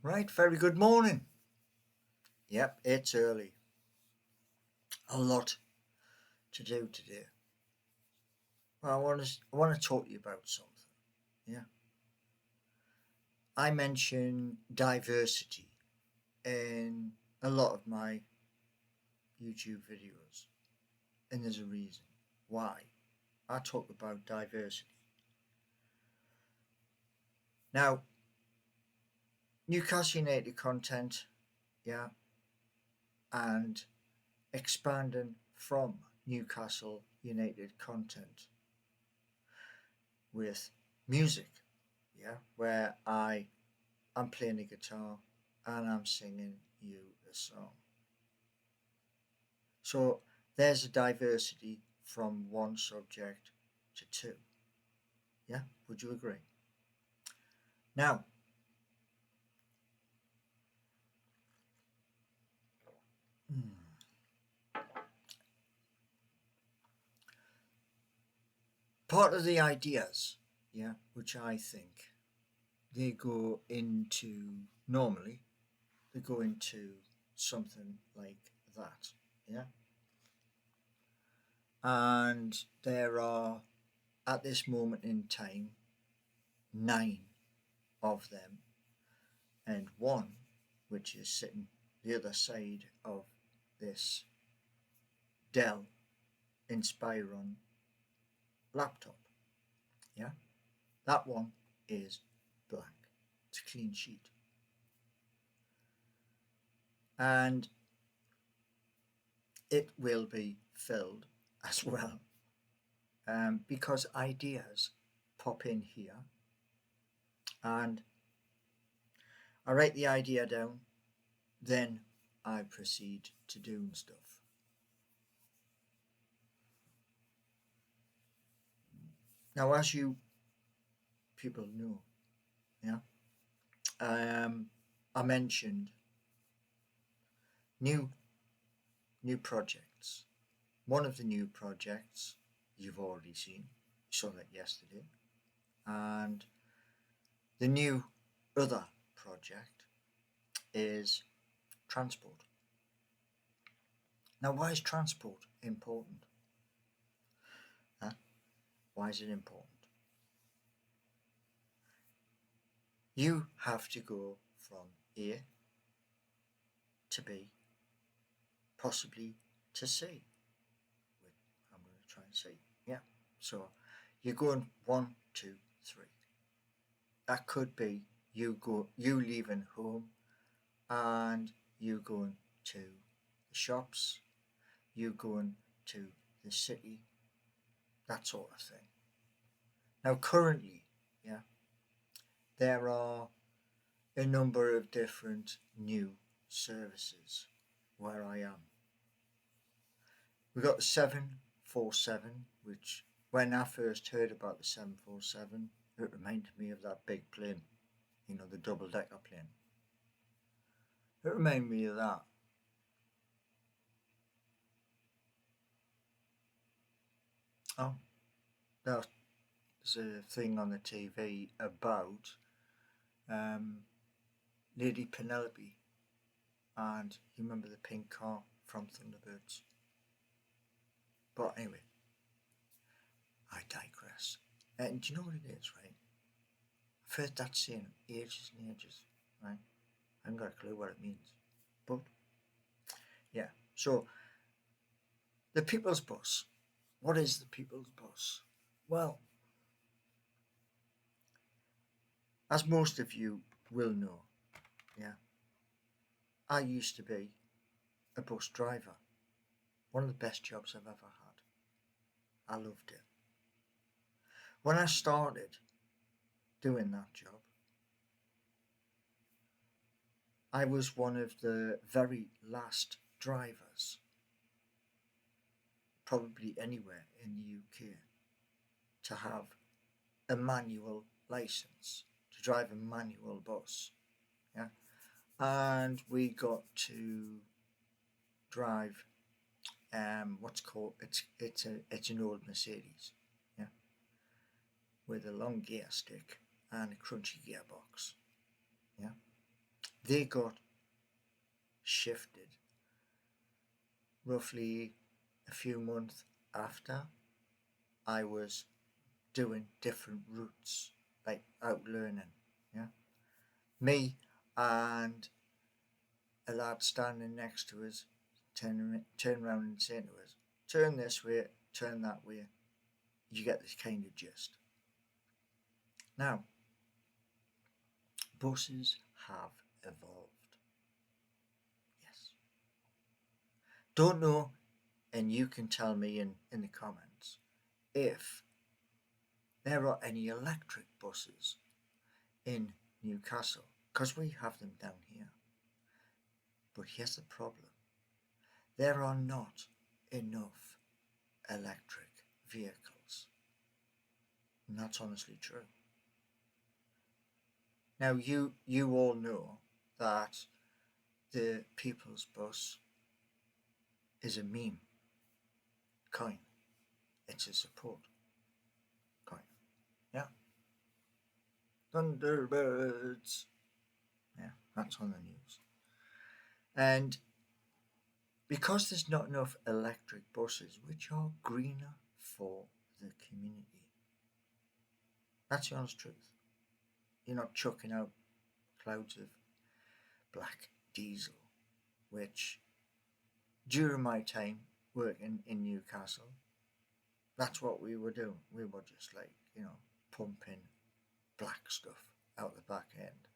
Right, very good morning. Yep, it's early. A lot to do today. Well, I want to talk to you about something. Yeah, I mention diversity in a lot of my YouTube videos, and there's a reason why I talk about diversity. Now, Newcastle United content, yeah, and expanding from Newcastle United content with music, yeah, where I'm playing the guitar and I'm singing you a song. So there's a diversity from one subject to two. Yeah, would you agree? Now, part of the ideas, yeah, which I think they go into normally, they go into something like that. Yeah. And there are, at this moment in time, 9 of them, and one which is sitting the other side of this Dell Inspiron laptop. Yeah, that one is blank. It's a clean sheet. And it will be filled as well, because ideas pop in here and I write the idea down, then I proceed to doing stuff. Now, as you people know, yeah, I mentioned new new projects. One of the new projects you've already seen, you saw that yesterday, and the new other project is transport. Now, why is transport important? Huh? Why is it important? You have to go from A to B, possibly to C. I'm going to try and see. Yeah. So you're going one, two, three. That could be you leaving home and you going to the shops, you going to the city, that sort of thing. Now currently, yeah, there are a number of different new services where I am. We've got the 747, which when I first heard about the 747, it reminded me of that big plane, the double decker plane. It reminded me of that. Oh, there's a thing on the TV about Lady Penelope, and you remember the pink car from Thunderbirds. But anyway, I digress. And do you know what it is, right? I've heard that saying ages and ages, right? I haven't got a clue what it means. But, yeah. So, the People's Bus. What is the People's Bus? Well, as most of you will know, yeah, I used to be a bus driver. One of the best jobs I've ever had. I loved it. When I started doing that job, I was one of the very last drivers, probably anywhere in the UK, to have a manual license to drive a manual bus. Yeah, and we got to drive what's called it's an old Mercedes, yeah, with a long gear stick and a crunchy gearbox. Yeah, they got shifted roughly a few months after I was doing different routes, like out learning. Yeah, me and a lad standing next to us, turn around and saying to us, "Turn this way, turn that way." You get this kind of gist. Now, buses have evolved. Yes. Don't know, and you can tell me in the comments if there are any electric buses in Newcastle, because we have them down here. But here's the problem: there are not enough electric vehicles. And that's honestly true. Now, you all know that the People's Bus is a meme coin. It's a support coin. Yeah. Thunderbirds. Yeah, that's on the news. And because there's not enough electric buses which are greener for the community, that's the honest truth. You're not chucking out clouds of black diesel, which during my time working in Newcastle, that's what we were doing. We were just like, pumping black stuff out the back end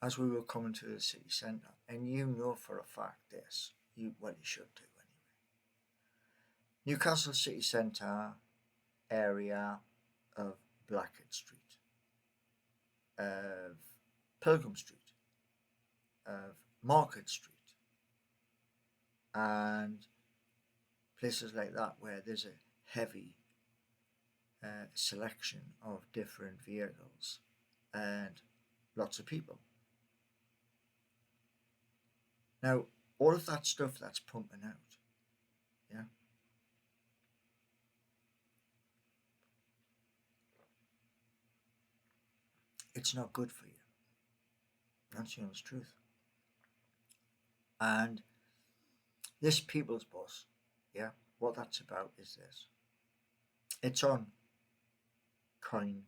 as we were coming to the city centre. And you know for a fact this, you should do anyway. Newcastle city centre area of Blackhead Street, of Pilgrim Street, of Market Street, and places like that where there's a heavy selection of different vehicles and lots of people. Now, all of that stuff that's pumping out, yeah, it's not good for you. That's the honest truth. And this People's Bus, yeah, what that's about is this. It's on coinbook.fun,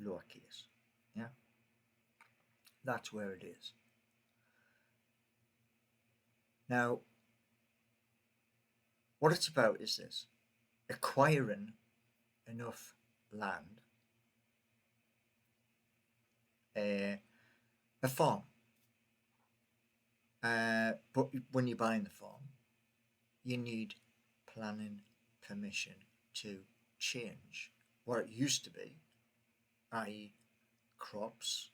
lowercase, yeah, that's where it is. Now, what it's about is this: acquiring enough land, a farm. But when you're buying the farm, you need planning permission to change what it used to be, i.e., crops,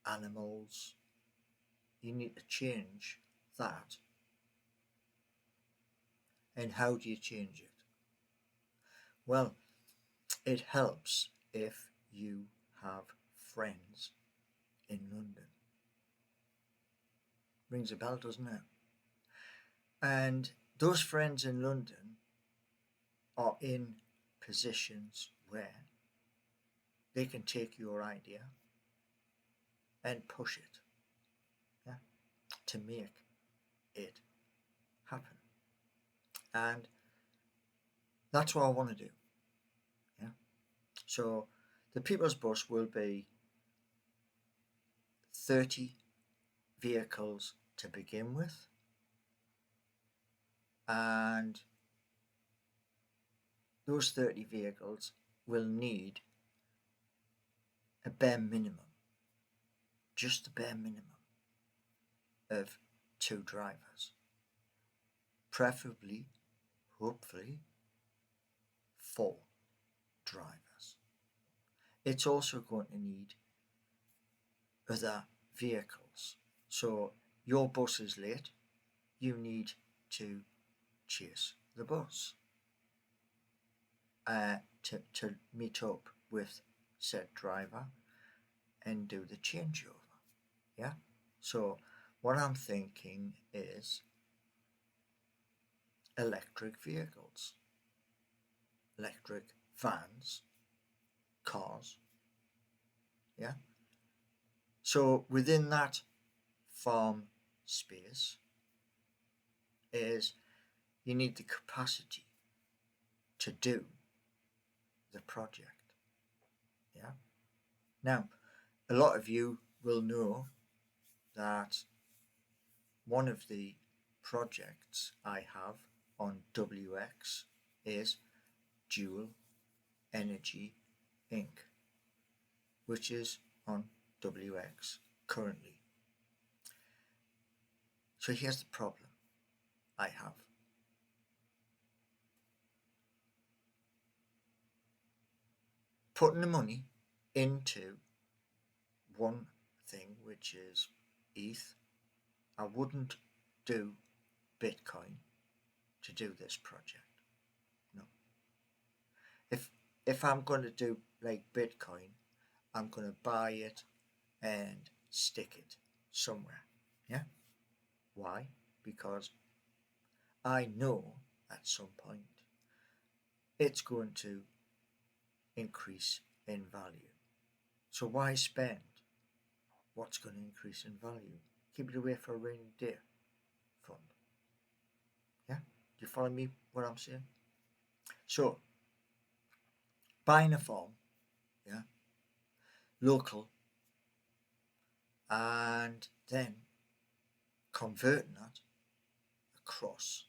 animals. You need to change that. And how do you change it? Well, it helps if you have friends in London. Rings a bell, doesn't it? And those friends in London are in positions where they can take your idea and push it, yeah, to make it happen. And that's what I want to do. Yeah. So the People's Bus will be 30 vehicles to begin with, and those 30 vehicles will need a bare minimum, just the bare minimum of 2 drivers, preferably, hopefully, 4 drivers. It's also going to need other vehicles. So your bus is late, you need to chase the bus to meet up with said driver and do the changeover. Yeah. So what I'm thinking is electric vehicles, electric vans, cars, Yeah. So within that farm space is you need the capacity to do the project. Yeah. Now, a lot of you will know that one of the projects I have on WX is Dual Energy Inc., which is on WX currently. So here's the problem I have. Putting the money into one thing, which is ETH, I wouldn't do Bitcoin to do this project. No. If I'm going to do like Bitcoin, I'm going to buy it and stick it somewhere. Yeah. Why? Because I know at some point it's going to increase in value. So why spend what's going to increase in value? Keep it away for a rainy day fund. Yeah? Do you follow me what I'm saying? So buying a farm, yeah, local, and then converting that across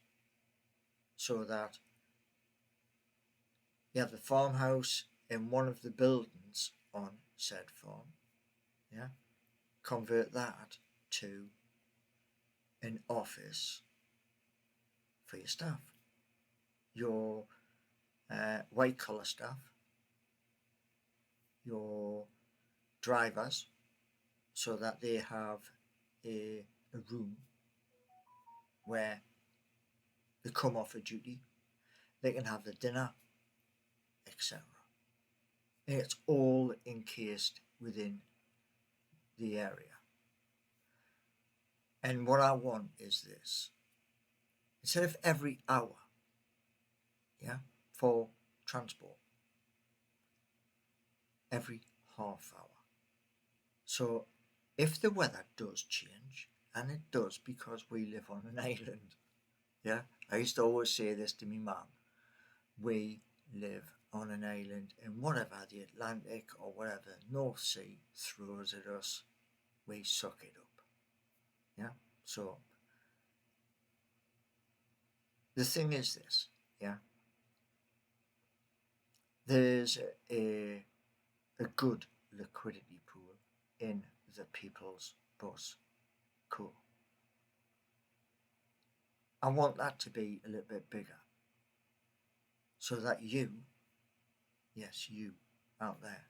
so that you have the farmhouse in one of the buildings on said farm, yeah, convert that to an office for your staff, your white collar staff, your drivers, so that they have a room where they come off of duty, they can have the dinner, etc. It's all encased within the area. And what I want is this. Instead of every hour, yeah, for transport, every half hour. So if the weather does change, and it does because we live on an island, yeah, I used to always say this to me mum, we live on an island, and whatever the Atlantic or whatever North Sea throws at us, we suck it up. Yeah. So the thing is this, yeah. There's a good liquidity pool in the People's Bus. Cool. I want that to be a little bit bigger so that you, yes, you out there,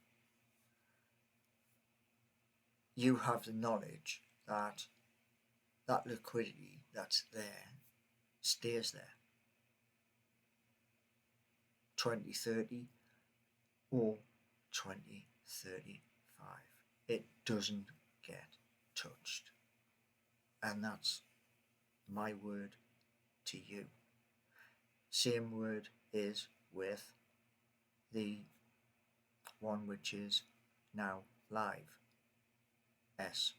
you have the knowledge that that liquidity that's there stays there 2030 or 2035. It doesn't get touched. And that's my word to you. Same word is with the one which is now live. SYC.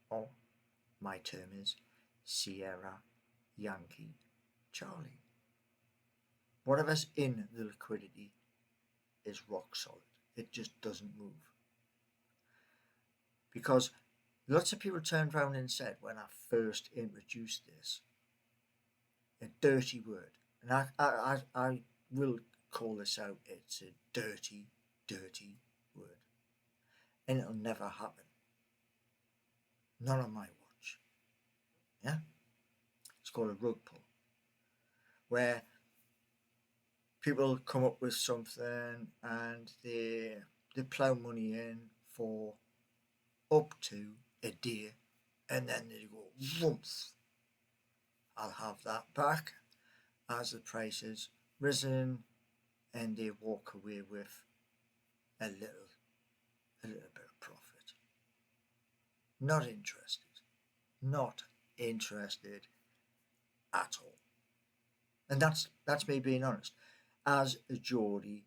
Or my term is Sierra Yankee Charlie. Whatever's in the liquidity is rock solid. It just doesn't move. Because lots of people turned around and said when I first introduced this, a dirty word. And I will call this out. It's a dirty, dirty word. And it'll never happen. Not on my watch. Yeah? It's called a rug pull. Where people come up with something and they plough money in for up to a day, and then they go, whoops, I'll have that back as the price has risen, and they walk away with a little bit of profit. Not interested. Not interested at all. And that's me being honest. As a Geordie,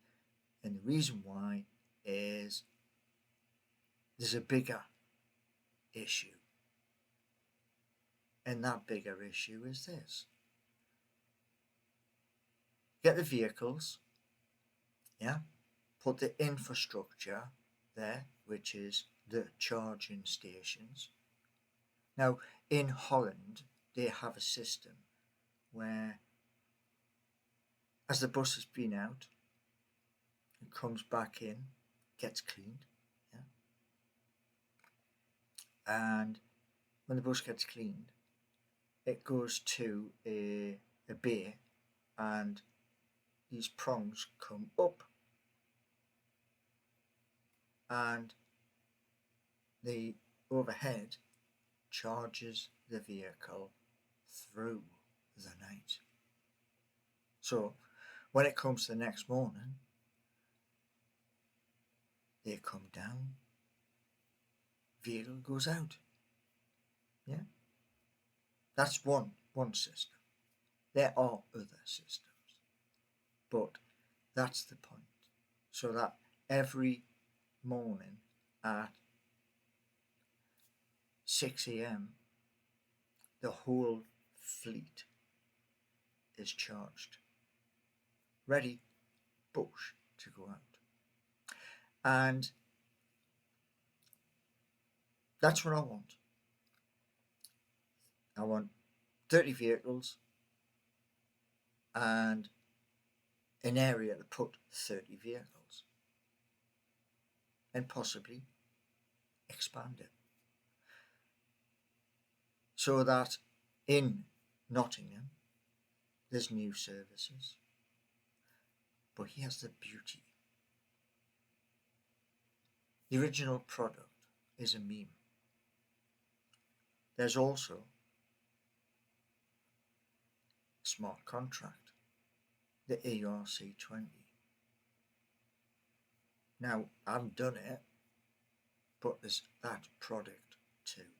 And the reason why is there's a bigger issue. And that bigger issue is this. Get the vehicles, yeah, put the infrastructure there, which is the charging stations. Now, in Holland, they have a system where, as the bus has been out, it comes back in, gets cleaned, yeah, and when the bus gets cleaned, it goes to a bay, and these prongs come up, and the overhead charges the vehicle through the night. So when it comes the next morning, they come down, vehicle goes out. Yeah, that's one system. There are other systems, but that's the point. So that every morning at 6 a.m. the whole fleet is charged, ready, bush, to go out. And that's what I want. I want 30 vehicles and an area to put 30 vehicles and possibly expand it. So that in Nottingham there's new services. But here's the beauty. The original product is a meme. There's also a smart contract, the ERC20. Now, I haven't done it, but there's that product too.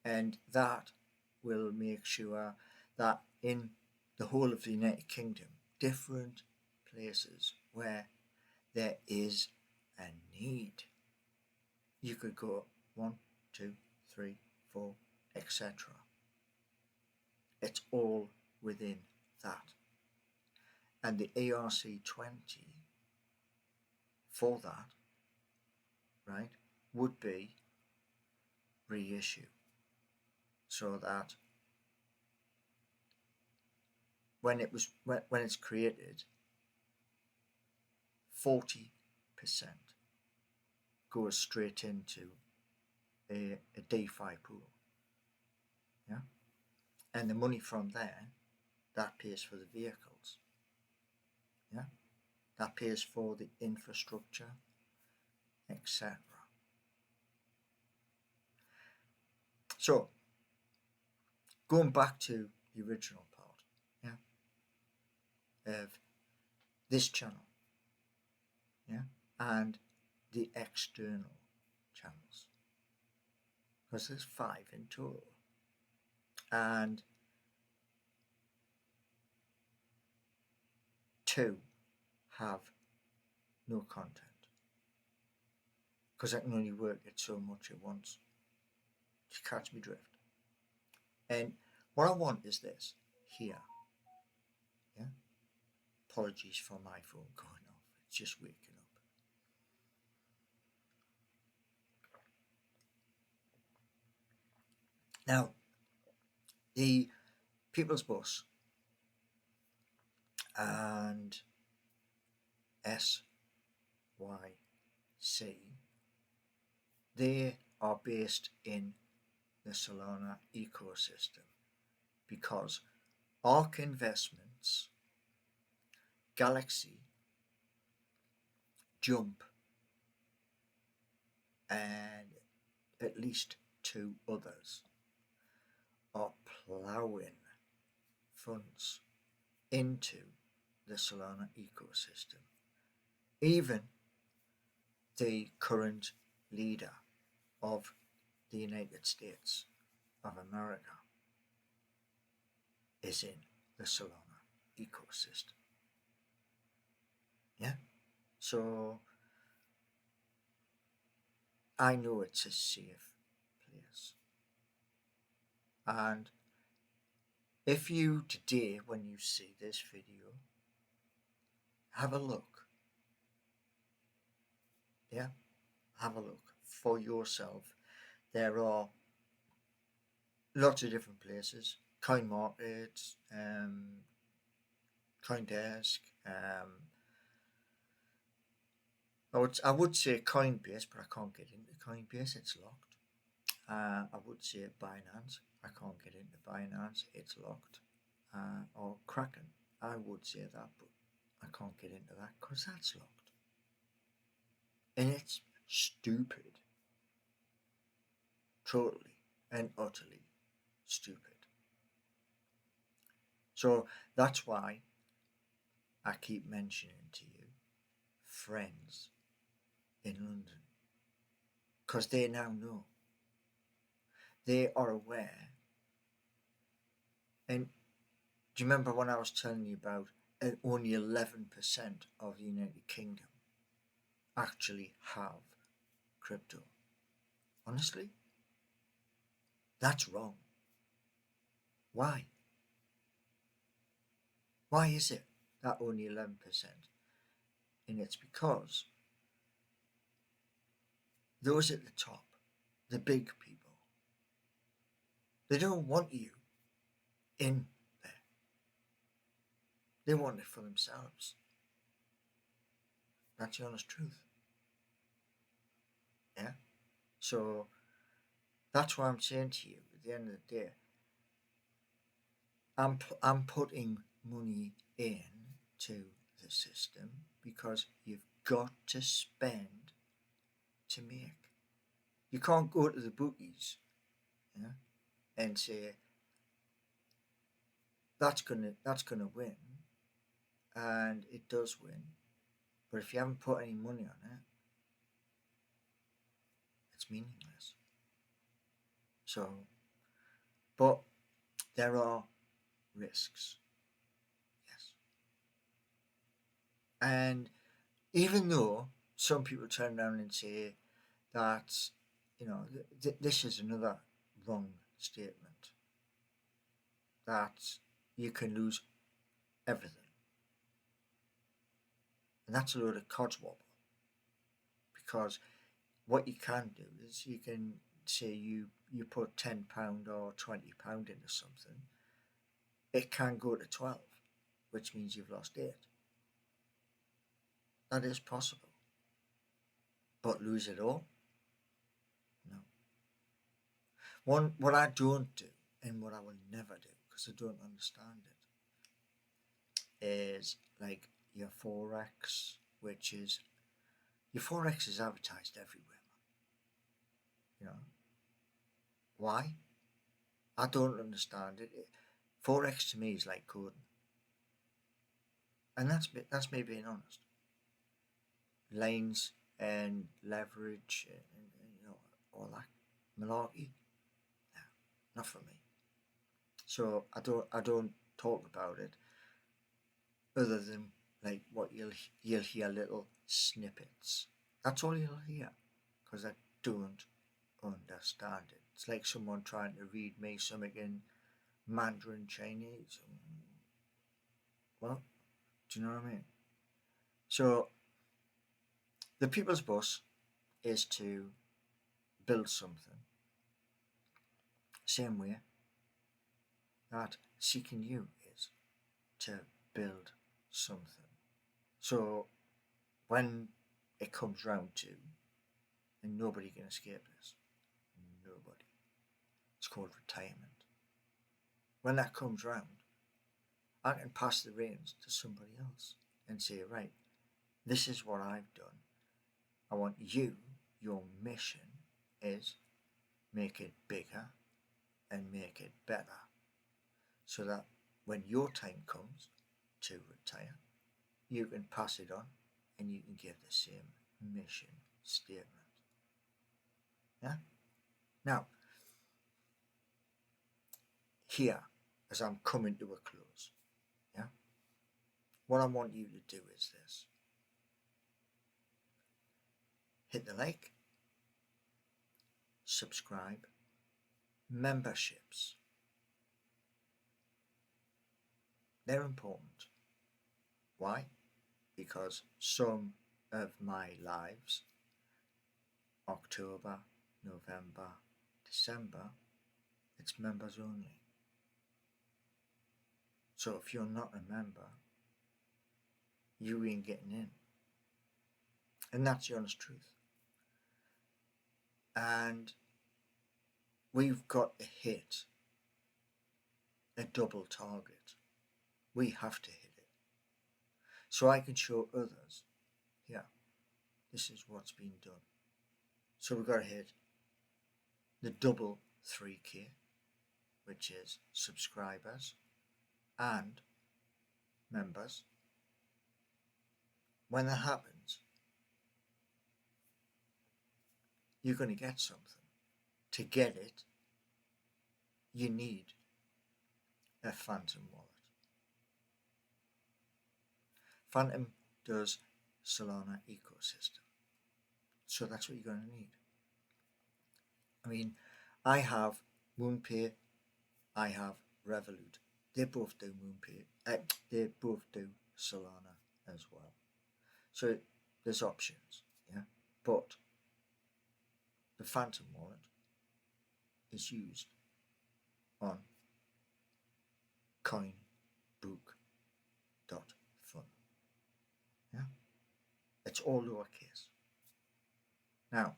And that will make sure that in the whole of the United Kingdom, different places where there is a need, you could go 1, 2, 3, 4, etc. It's all within that. And the ERC20 for that, right, would be reissue. So that when it's created, 40% goes straight into a DeFi pool. Yeah? And the money from there, that pays for the vehicles. Yeah? That pays for the infrastructure, etc. So, going back to the original part, yeah, of this channel, yeah, and the external channels, because there's 5 in total, and 2 have no content, because I can only work it so much at once. Just catch me drift. And what I want is this here. Yeah. Apologies for my phone going off. It's just waking up. Now, the People's Bus and SYC, they are based in the Solana ecosystem because ARK Investments, Galaxy, Jump, and at least 2 others are ploughing funds into the Solana ecosystem. Even the current leader of the United States of America is in the Solana ecosystem. Yeah. So I know it's a safe place. And if you today, when you see this video, have a look. Yeah. Have a look for yourself. There are lots of different places. Coin Market, CoinDesk. I would say Coinbase, but I can't get into Coinbase. It's locked. I would say Binance. I can't get into Binance. It's locked. Or Kraken. I would say that, but I can't get into that because that's locked. And it's stupid. Totally and utterly stupid. So that's why I keep mentioning to you friends in London, because they now know. They are aware. And do you remember when I was telling you about only 11% of the United Kingdom actually have crypto? Honestly, that's wrong. Why? Why is it that only 11%? And it's because those at the top, the big people, they don't want you in there. They want it for themselves. That's the honest truth. Yeah? So that's why I'm saying to you at the end of the day, I'm putting money in to the system because you've got to spend to make. You can't go to the bookies, yeah, and say that's gonna win, and it does win. But if you haven't put any money on it, it's meaningless. So, but there are risks, yes. And even though some people turn around and say that, this is another wrong statement, that you can lose everything. And that's a load of codswobble, because what you can do is you can say you put £10 or £20 into something, it can go to 12, which means you've lost 8. That is possible. But lose it all? No. What I don't do, and what I will never do, because I don't understand it, is like your Forex, which is your Forex is advertised everywhere, man. You know why? I don't understand it. Forex to me is like coding, and that's me being honest. Lanes and leverage and all that malarkey, no, not for me. So I don't talk about it other than like what you'll hear little snippets. That's all you'll hear, because I don't understand it. It's like someone trying to read me something in Mandarin Chinese. Well, do you know what I mean? So the people's bus is to build something, same way that seeking you is to build something. So when it comes round to, and nobody can escape this, nobody, it's called retirement. When that comes round, I can pass the reins to somebody else and say, right, this is what I've done. I want you, your mission is make it bigger and make it better, so that when your time comes to retire, you can pass it on and you can give the same mission statement. Yeah? Now, here, as I'm coming to a close, yeah, what I want you to do is this. hit the like, subscribe, memberships. They're important. Why? Because some of my lives, October, November, December, it's members only. So if you're not a member, you ain't getting in. And that's the honest truth. And we've got to hit a double target. We have to hit it. So I can show others, yeah, this is what's been done. So we've got to hit the double 3K, which is subscribers and members. When that happens, you're going to get something. To get it, you need a Phantom wallet. Phantom does Solana ecosystem. So that's what you're going to need. I mean, I have MoonPay, I have Revolut. They both do MoonPay. They both do Solana as well. So there's options, yeah. But the Phantom wallet is used on coinbook.fun. Yeah, it's all lowercase. Now,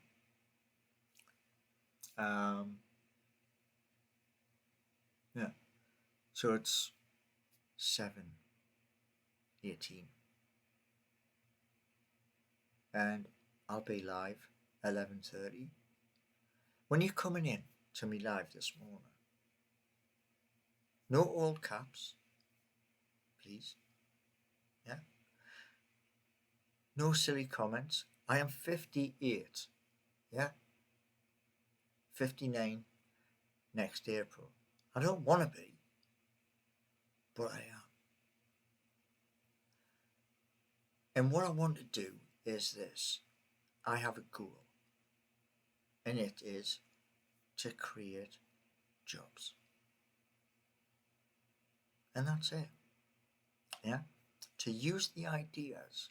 yeah, so it's 7/18, and I'll be live 11:30. When you're coming in to me live this morning, no all caps, please. Yeah. No silly comments. I am 58. Yeah. 59 next April. I don't want to be, but I am. And what I want to do is this. I have a goal, and it is to create jobs. And that's it. Yeah. To use the ideas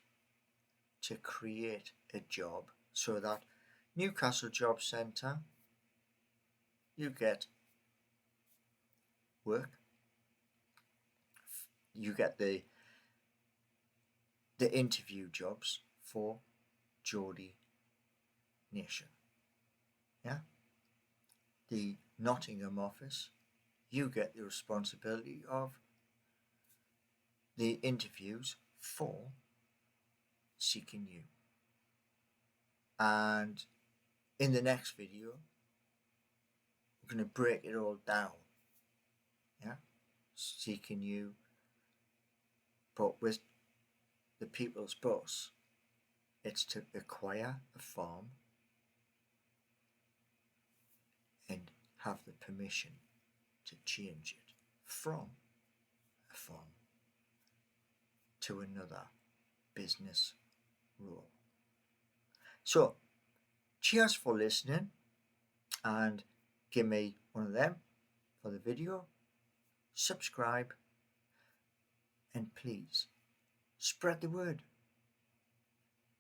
to create a job so that Newcastle Job Centre, you get work, you get the interview jobs for Geordie Nation. Yeah. The Nottingham office, you get the responsibility of the interviews for Seeking You. And in the next video, we're going to break it all down. Yeah. Seeking You, but with the People's Bus, it's to acquire a farm and have the permission to change it from a farm to another business role. So, cheers for listening, and give me one of them for the video. Subscribe, and please spread the word,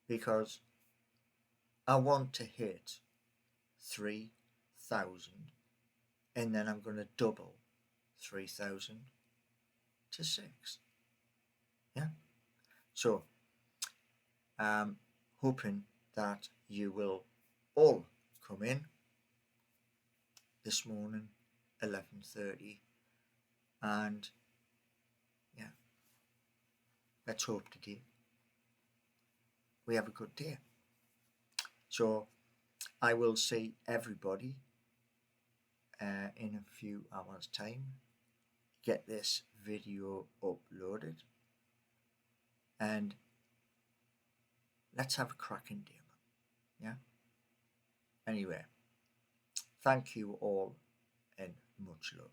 because I want to hit 3,000, and then I'm going to double 3,000 to 6. Yeah. So, hoping that you will all come in this morning, 11:30, and yeah, let's hope today we have a good day. So I will see everybody in a few hours' time. Get this video uploaded, and let's have a cracking day. Yeah. Anyway, thank you all, and much love.